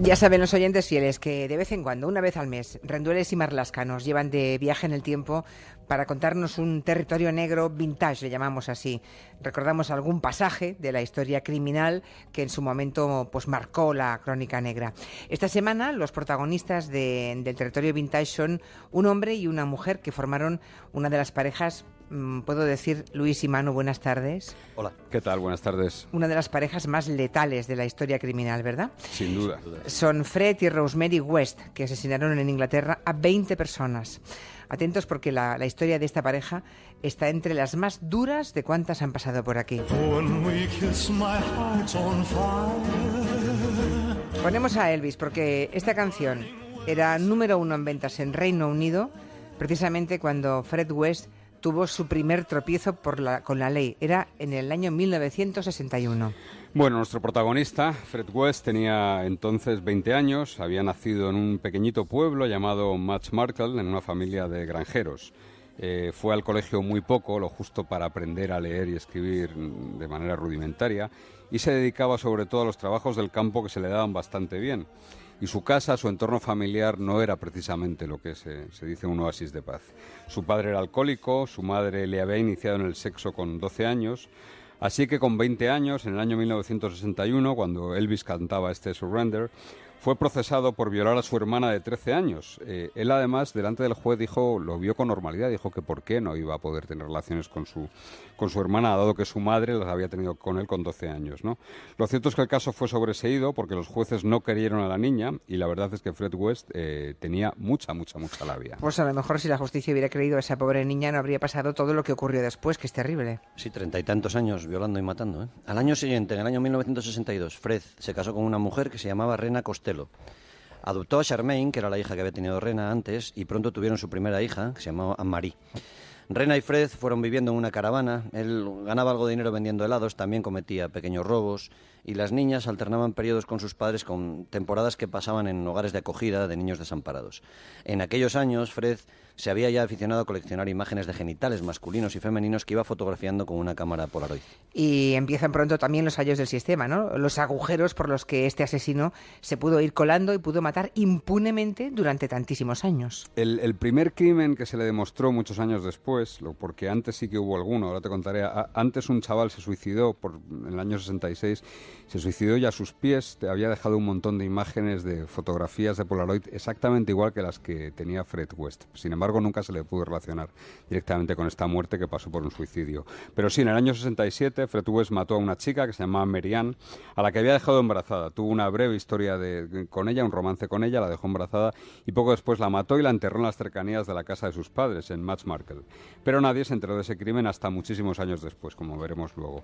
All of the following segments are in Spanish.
Ya saben los oyentes fieles que de vez en cuando, una vez al mes, Rendueles y Marlaska nos llevan de viaje en el tiempo para contarnos un territorio negro vintage, le llamamos así. Recordamos algún pasaje de la historia criminal que en su momento pues marcó la crónica negra. Esta semana los protagonistas del territorio vintage son un hombre y una mujer que formaron una de las parejas. Puedo decir, Luis y Manu, buenas tardes. Hola. ¿Qué tal? Buenas tardes. Una de las parejas más letales de la historia criminal, ¿verdad? Sin duda. Son Fred y Rosemary West, que asesinaron en Inglaterra a 20 personas. Atentos porque la historia de esta pareja está entre las más duras de cuantas han pasado por aquí. Ponemos a Elvis porque esta canción era número 1 en ventas en Reino Unido, precisamente cuando Fred West tuvo su primer tropiezo con la ley. Era en el año 1961. Bueno, nuestro protagonista, Fred West, tenía entonces 20 años, había nacido en un pequeñito pueblo llamado Matchmarkle, en una familia de granjeros. Fue al colegio muy poco, lo justo para aprender a leer y escribir de manera rudimentaria, y se dedicaba sobre todo a los trabajos del campo que se le daban bastante bien. Y su casa, su entorno familiar, no era precisamente lo que se dice un oasis de paz. Su padre era alcohólico, su madre le había iniciado en el sexo con 12 años, así que con 20 años, en el año 1961, cuando Elvis cantaba este Surrender, fue procesado por violar a su hermana de 13 años. Él, además, delante del juez, lo vio con normalidad, dijo que por qué no iba a poder tener relaciones con su hermana, dado que su madre las había tenido con él con 12 años, ¿no? Lo cierto es que el caso fue sobreseído porque los jueces no querieron a la niña y la verdad es que Fred West tenía mucha labia. Pues a lo mejor si la justicia hubiera creído a esa pobre niña no habría pasado todo lo que ocurrió después, que es terrible. Sí, 30 y tantos años violando y matando, ¿eh? Al año siguiente, en el año 1962, Fred se casó con una mujer que se llamaba Rena Costello. Adoptó a Charmaine, que era la hija que había tenido Rena antes, y pronto tuvieron su primera hija, que se llamaba Anne-Marie. Rena y Fred fueron viviendo en una caravana. Él ganaba algo de dinero vendiendo helados, también cometía pequeños robos, y las niñas alternaban periodos con sus padres con temporadas que pasaban en hogares de acogida de niños desamparados. En aquellos años, Fred se había ya aficionado a coleccionar imágenes de genitales masculinos y femeninos que iba fotografiando con una cámara Polaroid. Y empiezan pronto también los fallos del sistema, ¿no? Los agujeros por los que este asesino se pudo ir colando y pudo matar impunemente durante tantísimos años. El primer crimen que se le demostró muchos años después, porque antes sí que hubo alguno, ahora te contaré, antes un chaval se suicidó en el año 66, se suicidó y a sus pies había dejado un montón de imágenes de fotografías de Polaroid exactamente igual que las que tenía Fred West. Sin embargo, nunca se le pudo relacionar directamente con esta muerte que pasó por un suicidio. Pero sí, en el año 67, Fred West mató a una chica que se llamaba Mary Ann, a la que había dejado embarazada. Tuvo una breve historia con ella, un romance con ella, la dejó embarazada y poco después la mató y la enterró en las cercanías de la casa de sus padres, en Matchmarkle. Pero nadie se enteró de ese crimen hasta muchísimos años después, como veremos luego.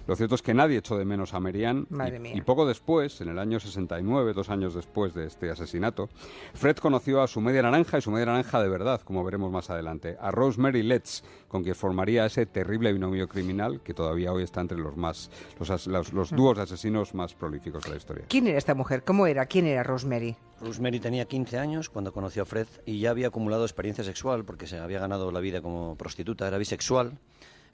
Lo cierto es que nadie echó de menos a Mary Ann y poco después, en el año 69, 2 años después de este asesinato, Fred conoció a su media naranja y su media naranja de verdad, como veremos más adelante, a Rosemary Letts, con quien formaría ese terrible binomio criminal que todavía hoy está entre los dúos de asesinos más prolíficos de la historia. ¿Quién era esta mujer? ¿Cómo era? ¿Quién era Rosemary? Rosemary tenía 15 años cuando conoció a Fred y ya había acumulado experiencia sexual porque se había ganado la vida como prostituta, era bisexual,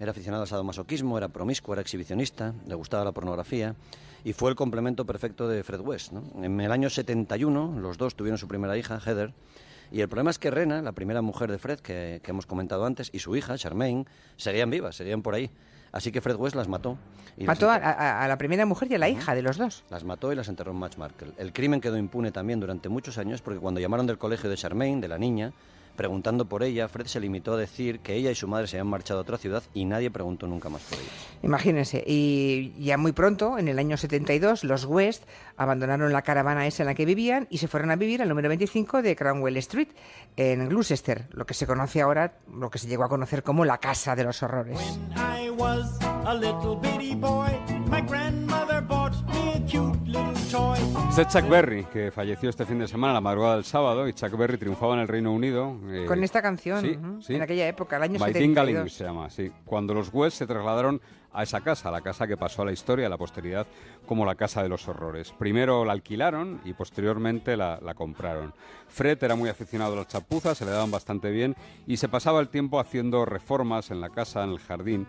era aficionada al sadomasoquismo, era promiscua, era exhibicionista, le gustaba la pornografía y fue el complemento perfecto de Fred West, ¿no? En el año 71 los dos tuvieron su primera hija, Heather, y el problema es que Rena, la primera mujer de Fred que hemos comentado antes, y su hija, Charmaine, seguían vivas, seguían por ahí. Así que Fred West las mató. Mató a la primera mujer y a la hija de los dos. Las mató y las enterró en Matchmarkle. El crimen quedó impune también durante muchos años porque cuando llamaron del colegio de Charmaine, de la niña, preguntando por ella, Fred se limitó a decir que ella y su madre se habían marchado a otra ciudad y nadie preguntó nunca más por ellas. Imagínense, y ya muy pronto, en el año 72, los West abandonaron la caravana esa en la que vivían y se fueron a vivir al número 25 de Cromwell Street, en Gloucester, lo que se conoce ahora, lo que se llegó a conocer como la Casa de los Horrores. Este es Chuck Berry, que falleció este fin de semana, la madrugada del sábado, y Chuck Berry triunfaba en el Reino Unido. Con esta canción, sí, en aquella época, el año My 72. Dingaling se llama, sí. Cuando los West se trasladaron a esa casa, la casa que pasó a la historia, a la posteridad, como la Casa de los Horrores. Primero la alquilaron y posteriormente la compraron. Fred era muy aficionado a las chapuzas, se le daban bastante bien y se pasaba el tiempo haciendo reformas en la casa, en el jardín.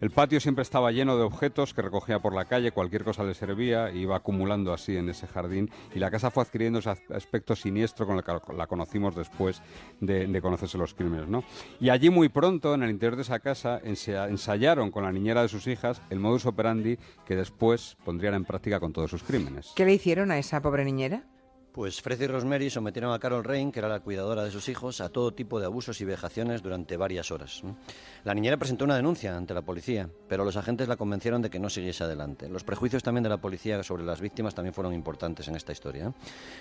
El patio siempre estaba lleno de objetos que recogía por la calle, cualquier cosa le servía, e iba acumulando así en ese jardín, y la casa fue adquiriendo ese aspecto siniestro con el que la conocimos después de conocerse los crímenes, ¿no? Y allí muy pronto, en el interior de esa casa, ensayaron con la niñera de sus hijas el modus operandi que después pondrían en práctica con todos sus crímenes. ¿Qué le hicieron a esa pobre niñera? Pues Fred y Rosemary sometieron a Carol Rain, que era la cuidadora de sus hijos, a todo tipo de abusos y vejaciones durante varias horas. La niñera presentó una denuncia ante la policía, pero los agentes la convencieron de que no siguiese adelante. Los prejuicios también de la policía sobre las víctimas también fueron importantes en esta historia.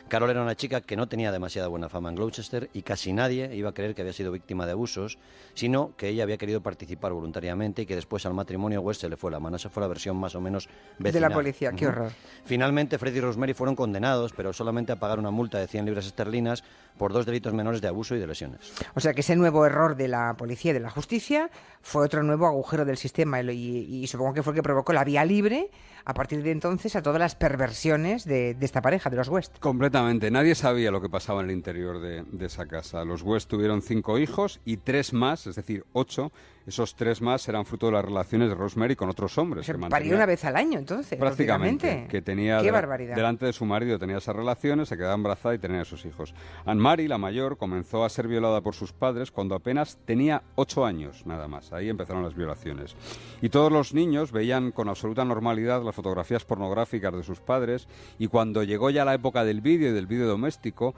Carol era una chica que no tenía demasiada buena fama en Gloucester y casi nadie iba a creer que había sido víctima de abusos, sino que ella había querido participar voluntariamente y que después al matrimonio West se le fue la mano. Esa fue la versión más o menos vecinal. De la policía, qué horror. Finalmente, Fred y Rosemary fueron condenados, pero solamente a pagar una multa de 100 libras esterlinas por 2 delitos menores de abuso y de lesiones. O sea que ese nuevo error de la policía y de la justicia fue otro nuevo agujero del sistema y supongo que fue el que provocó la vía libre a partir de entonces a todas las perversiones de esta pareja, de los West. Completamente. Nadie sabía lo que pasaba en el interior de esa casa. Los West tuvieron 5 hijos y 3 más, es decir, 8. Esos 3 más eran fruto de las relaciones de Rosemary con otros hombres. Parió una vez al año, entonces. Prácticamente. Que tenía ¡Qué barbaridad! Delante de su marido tenía esas relaciones, se quedaba embarazada y tenía esos hijos. Anne-Marie, la mayor, comenzó a ser violada por sus padres cuando apenas tenía 8 años, nada más. Ahí empezaron las violaciones. Y todos los niños veían con absoluta normalidad las fotografías pornográficas de sus padres, y cuando llegó ya la época del vídeo y del vídeo doméstico,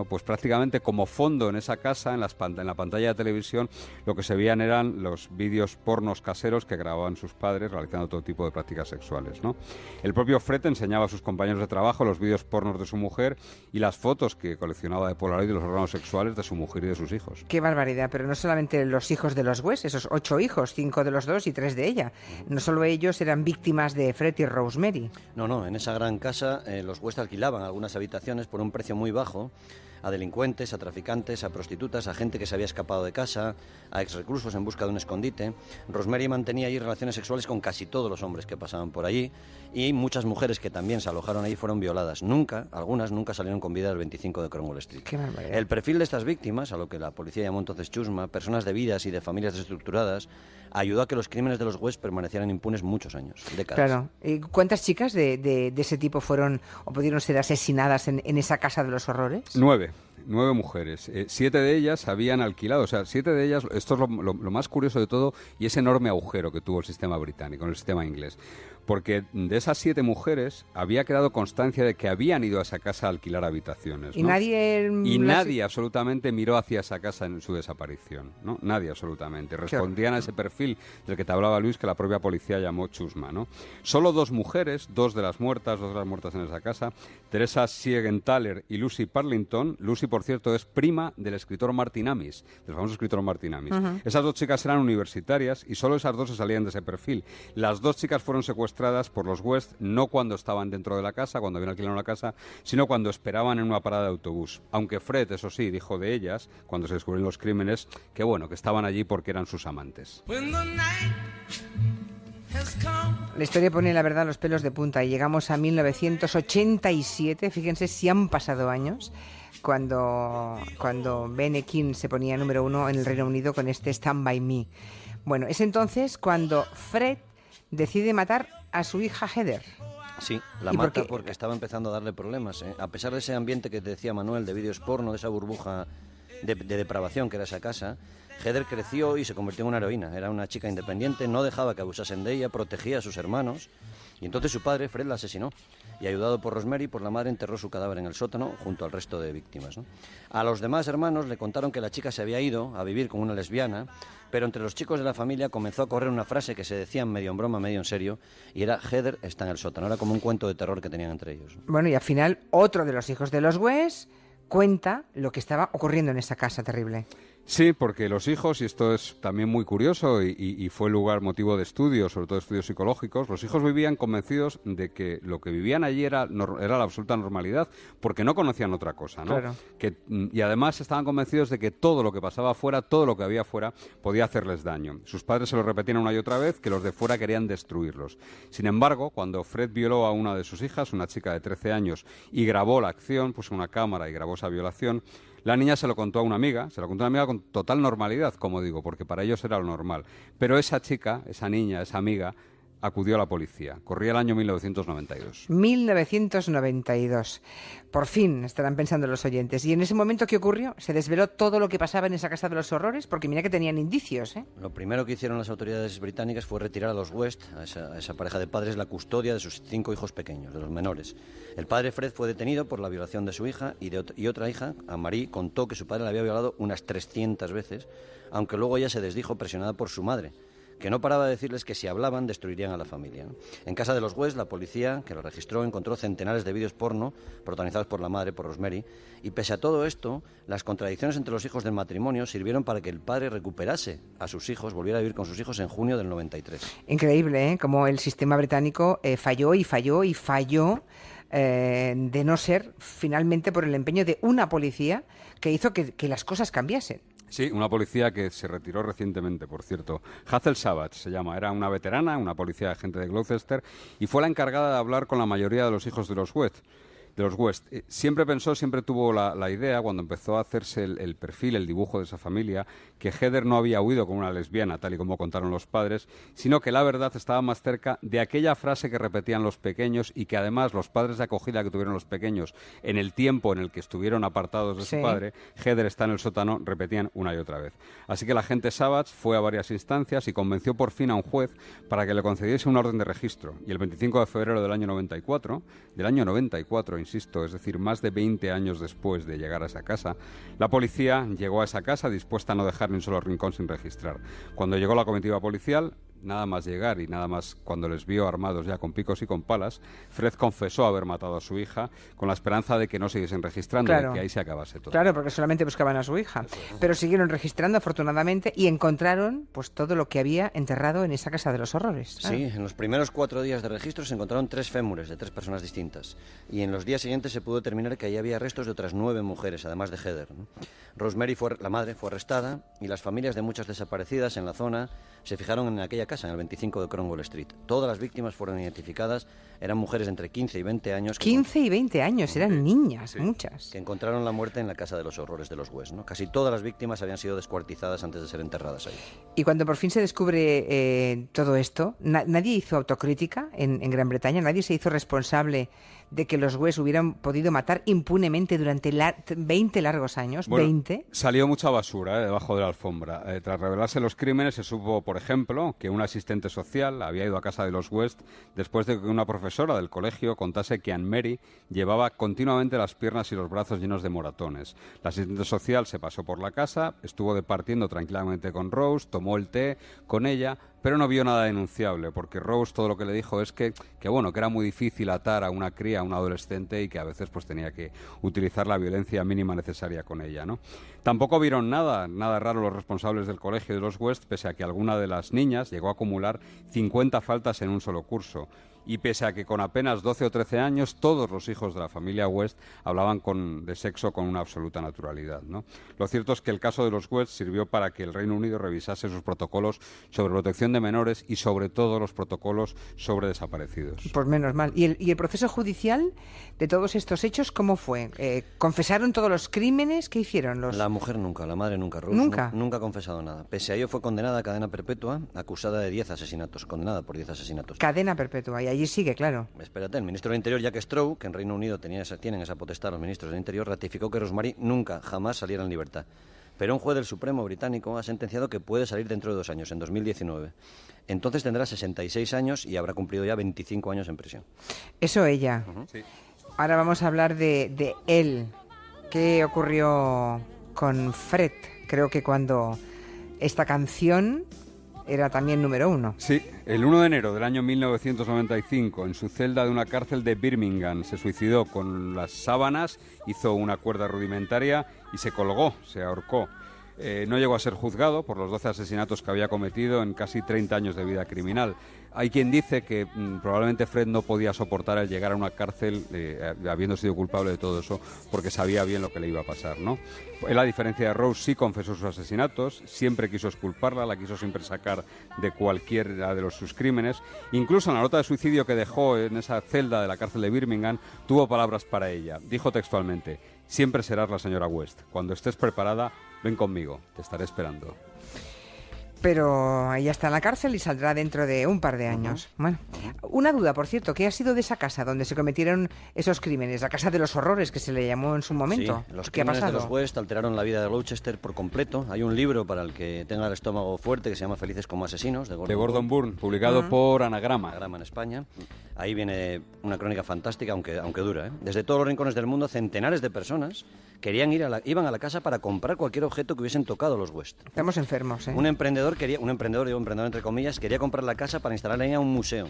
pues prácticamente como fondo en esa casa, en la pantalla de televisión, lo que se veían eran los vídeos pornos caseros que grababan sus padres realizando todo tipo de prácticas sexuales, ¿no? El propio Fred enseñaba a sus compañeros de trabajo los vídeos pornos de su mujer y las fotos que coleccionaba de Polaroid de los órganos sexuales de su mujer y de sus hijos. ¡Qué barbaridad! Pero no solamente los hijos de los West, esos 8 hijos, 5 de los 2 y 3 de ella. No solo ellos eran víctimas de Fred y Rosemary. No, en esa gran casa los West alquilaban algunas habitaciones por un precio muy bajo a delincuentes, a traficantes, a prostitutas, a gente que se había escapado de casa, a exreclusos en busca de un escondite. Rosemary mantenía allí relaciones sexuales con casi todos los hombres que pasaban por allí, y muchas mujeres que también se alojaron allí fueron violadas. Algunas nunca salieron con vida del 25 de Cromwell Street. Qué barbaridad. El perfil de estas víctimas, a lo que la policía llamó entonces chusma, personas debidas y de familias desestructuradas, ayudó a que los crímenes de los West permanecieran impunes muchos años, décadas. Claro. ¿Y cuántas chicas de ese tipo fueron o pudieron ser asesinadas en esa casa de los horrores? 9 mujeres. 7 de ellas habían alquilado. O sea, 7 de ellas, esto es lo más curioso de todo, y ese enorme agujero que tuvo el sistema británico, el sistema inglés. Porque de esas 7 mujeres había quedado constancia de que habían ido a esa casa a alquilar habitaciones, ¿no? Y nadie absolutamente miró hacia esa casa en su desaparición, ¿no? Nadie absolutamente. Respondían a ese perfil del que te hablaba Luis, que la propia policía llamó chusma, ¿no? Solo 2 mujeres, 2 de las muertas en esa casa, Teresa Siegenthaler y Lucy Parlington. Lucy, por cierto, es prima del escritor Martin Amis, del famoso escritor Martin Amis. Esas 2 chicas eran universitarias y solo esas 2 se salían de ese perfil. Las 2 chicas fueron secuestradas por los West, no cuando estaban dentro de la casa, cuando habían alquilado la casa, sino cuando esperaban en una parada de autobús. Aunque Fred, eso sí, dijo de ellas, cuando se descubrieron los crímenes, que bueno, que estaban allí porque eran sus amantes. La historia pone, la verdad, los pelos de punta y llegamos a 1987, fíjense si han pasado años, cuando Ben King se ponía número 1 en el Reino Unido con este Stand By Me. Bueno, es entonces cuando Fred decide matar a su hija Heather. Sí, la mata porque estaba empezando a darle problemas, ¿eh? A pesar de ese ambiente que te decía Manuel, de vídeos porno, de esa burbuja de depravación que era esa casa, Heather creció y se convirtió en una heroína. Era una chica independiente, no dejaba que abusasen de ella, protegía a sus hermanos. Y entonces su padre, Fred, la asesinó. Y ayudado por Rosemary, por la madre, enterró su cadáver en el sótano junto al resto de víctimas, ¿no? A los demás hermanos le contaron que la chica se había ido a vivir con una lesbiana, pero entre los chicos de la familia comenzó a correr una frase que se decía medio en broma, medio en serio, y era: Heather está en el sótano. Era como un cuento de terror que tenían entre ellos. Bueno, y al final otro de los hijos de los West cuenta lo que estaba ocurriendo en esa casa terrible. Sí, porque los hijos, y esto es también muy curioso y fue motivo de estudios, sobre todo estudios psicológicos, los hijos vivían convencidos de que lo que vivían allí era la absoluta normalidad, porque no conocían otra cosa, ¿no? Claro. Y además estaban convencidos de que todo lo que pasaba afuera, todo lo que había afuera, podía hacerles daño. Sus padres se lo repetían una y otra vez, que los de fuera querían destruirlos. Sin embargo, cuando Fred violó a una de sus hijas, una chica de 13 años, y grabó la acción, puso una cámara y grabó esa violación, La niña se lo contó a una amiga, con total normalidad, como digo, porque para ellos era lo normal. Pero esa chica, esa niña, esa amiga, acudió a la policía. Corría el año 1992. 1992. Por fin, estarán pensando los oyentes. ¿Y en ese momento qué ocurrió? ¿Se desveló todo lo que pasaba en esa casa de los horrores? Porque mira que tenían indicios, ¿eh? Lo primero que hicieron las autoridades británicas fue retirar a los West, a esa pareja de padres, la custodia de sus 5 hijos pequeños, de los menores. El padre Fred fue detenido por la violación de su hija y otra hija, Anne-Marie, contó que su padre la había violado unas 300 veces, aunque luego ella se desdijo presionada por su madre, que no paraba de decirles que si hablaban destruirían a la familia. En casa de los West, la policía, que lo registró, encontró centenares de vídeos porno protagonizados por la madre, por Rosemary, y pese a todo esto, las contradicciones entre los hijos del matrimonio sirvieron para que el padre recuperase a sus hijos, volviera a vivir con sus hijos en junio del 93. Increíble, ¿eh? Como el sistema británico falló y falló y falló, de no ser finalmente por el empeño de una policía que hizo que las cosas cambiasen. Sí, una policía que se retiró recientemente, por cierto. Hazel Savage se llama. Era una veterana, una policía agente de Gloucester, y fue la encargada de hablar con la mayoría de los hijos de los West. Siempre tuvo la idea, cuando empezó a hacerse el perfil, el dibujo de esa familia, que Heather no había huido con una lesbiana, tal y como contaron los padres, sino que la verdad estaba más cerca de aquella frase que repetían los pequeños y que además los padres de acogida que tuvieron los pequeños en el tiempo en el que estuvieron apartados de su padre, Heather está en el sótano, repetían una y otra vez. Así que la agente Savage fue a varias instancias y convenció por fin a un juez para que le concediese una orden de registro. Y el 25 de febrero del año 94, insisto, es decir, más de 20 años después de llegar a esa casa, la policía llegó a esa casa dispuesta a no dejar ni un solo rincón sin registrar. Cuando llegó la comitiva policial, nada más llegar y nada más cuando les vio armados ya con picos y con palas, Fred confesó haber matado a su hija con la esperanza de que no siguiesen registrando, claro, de que ahí se acabase todo. Claro, porque solamente buscaban a su hija. Pero siguieron registrando, afortunadamente, y encontraron pues todo lo que había enterrado en esa casa de los horrores. Sí, en los primeros 4 días de registro se encontraron 3 fémures de 3 personas distintas. Y en los días siguientes se pudo determinar que ahí había restos de otras 9 mujeres, además de Heather, ¿no? Rosemary, la madre, fue arrestada y las familias de muchas desaparecidas en la zona se fijaron en aquella casa, en el 25 de Cromwell Street. Todas las víctimas fueron identificadas, eran mujeres de entre 15 y 20 años. 15 y 20 años, eran niñas, muchas. Que encontraron la muerte en la casa de los horrores de los West, ¿no? Casi todas las víctimas habían sido descuartizadas antes de ser enterradas ahí. Y cuando por fin se descubre todo esto, nadie hizo autocrítica en Gran Bretaña, nadie se hizo responsable de que los West hubieran podido matar impunemente durante 20 largos años. Bueno, 20. Salió mucha basura debajo de la alfombra. Tras revelarse los crímenes, se supo, por ejemplo, que un asistente social había ido a casa de los West después de que una profesora del colegio contase que Anne-Marie llevaba continuamente las piernas y los brazos llenos de moratones. La asistente social se pasó por la casa, estuvo departiendo tranquilamente con Rose, tomó el té con ella, pero no vio nada denunciable, porque Rose todo lo que le dijo es que era muy difícil atar a una cría, a un adolescente, y que a veces pues tenía que utilizar la violencia mínima necesaria con ella, ¿no? Tampoco vieron nada raro los responsables del colegio de los West, pese a que alguna de las niñas llegó a acumular 50 faltas en un solo curso. Y pese a que con apenas 12 o 13 años todos los hijos de la familia West hablaban de sexo con una absoluta naturalidad, ¿no? Lo cierto es que el caso de los West sirvió para que el Reino Unido revisase sus protocolos sobre protección de menores y sobre todo los protocolos sobre desaparecidos. Pues menos mal. ¿Y el proceso judicial de todos estos hechos cómo fue? ¿Confesaron todos los crímenes? ¿Qué hicieron los...? La mujer nunca, la madre nunca. Rose nunca ha confesado nada. Pese a ello fue condenada a cadena perpetua, acusada de 10 asesinatos, condenada por 10 asesinatos. Cadena perpetua, y allí sigue, claro. Espérate, el ministro del Interior, Jack Straw, que en Reino Unido tienen esa potestad los ministros del Interior, ratificó que Rosemary nunca, jamás saliera en libertad. Pero un juez del Supremo británico ha sentenciado que puede salir dentro de 2 años, en 2019. Entonces tendrá 66 años y habrá cumplido ya 25 años en prisión. Eso ella. Sí. Ahora vamos a hablar de él. ¿Qué ocurrió con Fred? Creo que cuando esta canción era también número 1. Sí, el 1 de enero del año 1995, en su celda de una cárcel de Birmingham, se suicidó con las sábanas, hizo una cuerda rudimentaria y se colgó, se ahorcó. No llegó a ser juzgado por los 12 asesinatos que había cometido en casi 30 años de vida criminal. hay quien dice que probablemente Fred no podía soportar el llegar a una cárcel habiendo sido culpable de todo eso, porque sabía bien lo que le iba a pasar, ¿no? Él, a diferencia de Rose, sí confesó sus asesinatos, siempre quiso exculparla, la quiso siempre sacar de cualquiera de sus crímenes. Incluso en la nota de suicidio que dejó en esa celda de la cárcel de Birmingham, tuvo palabras para ella. Dijo textualmente: siempre serás la señora West. Cuando estés preparada, ven conmigo, te estaré esperando. Pero ella está en la cárcel y saldrá dentro de un par de años. Bueno, una duda, por cierto, ¿qué ha sido de esa casa donde se cometieron esos crímenes? La casa de los horrores, que se le llamó en su momento. Sí, los ¿Qué ha crímenes pasado? de los West alteraron la vida de Gloucester por completo. Hay un libro para el que tenga el estómago fuerte que se llama Felices como asesinos, de Gordon Burn, publicado por Anagrama. Anagrama en España. Ahí viene una crónica fantástica, aunque dura, ¿eh? Desde todos los rincones del mundo, centenares de personas iban a la casa para comprar cualquier objeto que hubiesen tocado los West. Estamos enfermos, ¿eh? Un emprendedor entre comillas, quería comprar la casa para instalar en ella un museo.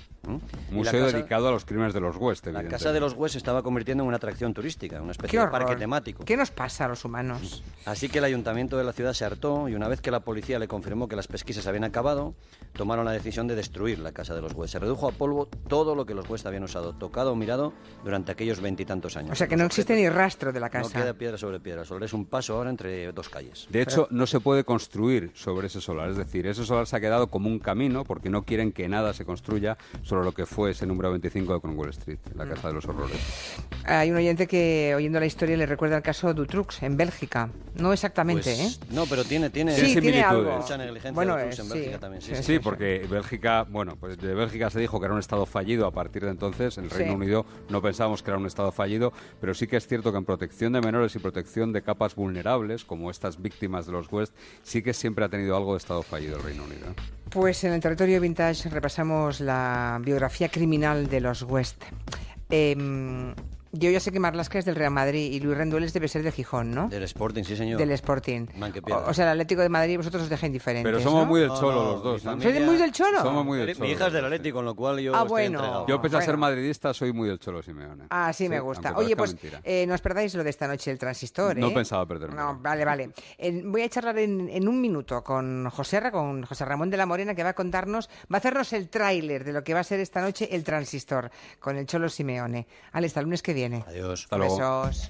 Museo dedicado a los crímenes de los West, La evidentemente. casa de los West se estaba convirtiendo en una atracción turística, una especie ¡Qué de parque horror! temático. ¿Qué nos pasa a los humanos? Así que el ayuntamiento de la ciudad se hartó y una vez que la policía le confirmó que las pesquisas habían acabado, tomaron la decisión de destruir la casa de los West. Se redujo a polvo todo lo que los West habían usado, tocado o mirado durante aquellos 20 y tantos años. O sea que no existe ni rastro de la No casa. queda piedra sobre piedra, solo es un paso ahora entre dos calles. De hecho, no se puede construir sobre ese solar. Es decir, ese solar se ha quedado como un camino porque no quieren que nada se construya sobre lo que fue ese número 25 de Cromwell Street, la Casa de los Horrores. Hay un oyente que, oyendo la historia, le recuerda el caso Dutroux, en Bélgica. No exactamente, Pues, ¿eh? No, pero tiene Sí, tiene similitudes. algo. mucha negligencia Bueno, de Dutroux en sí. Bélgica también. Sí, porque Bélgica, bueno, pues de Bélgica se dijo que era un estado fallido a partir de entonces. En el Reino Unido no pensábamos que era un estado fallido, pero sí que es cierto que en protección de menores y protección de capas vulnerables, como estas víctimas de los West, sí que siempre ha tenido algo de estado fallido el Reino Unido. Pues en el territorio vintage repasamos la biografía criminal de los West. Yo ya sé que Marlaska es del Real Madrid y Luis Rendueles debe ser de Gijón, ¿no? Del Sporting, sí señor. Del Sporting. Man que pierda. O sea, el Atlético de Madrid vosotros os deja indiferentes, Pero somos ¿no? muy del Cholo No, los dos, mi ¿no? familia- ¿Sois muy del Cholo? Somos muy del Mi Cholo. hija es del Atlético, con lo cual yo Ah, estoy bueno. entregado. Yo, pese a ser Bueno. madridista, soy muy del Cholo Simeone. Ah, sí, me Sí, gusta. aunque Oye, parezca pues mentira. no os perdáis lo de esta noche, el transistor, ¿eh? No pensaba perdérmelo. No, vale. Voy a charlar en un minuto con José Ramón de la Morena, que va a hacernos el tráiler de lo que va a ser esta noche el transistor, con el Cholo Simeone. Hasta el lunes que viene. Adiós. Hasta luego. Besos.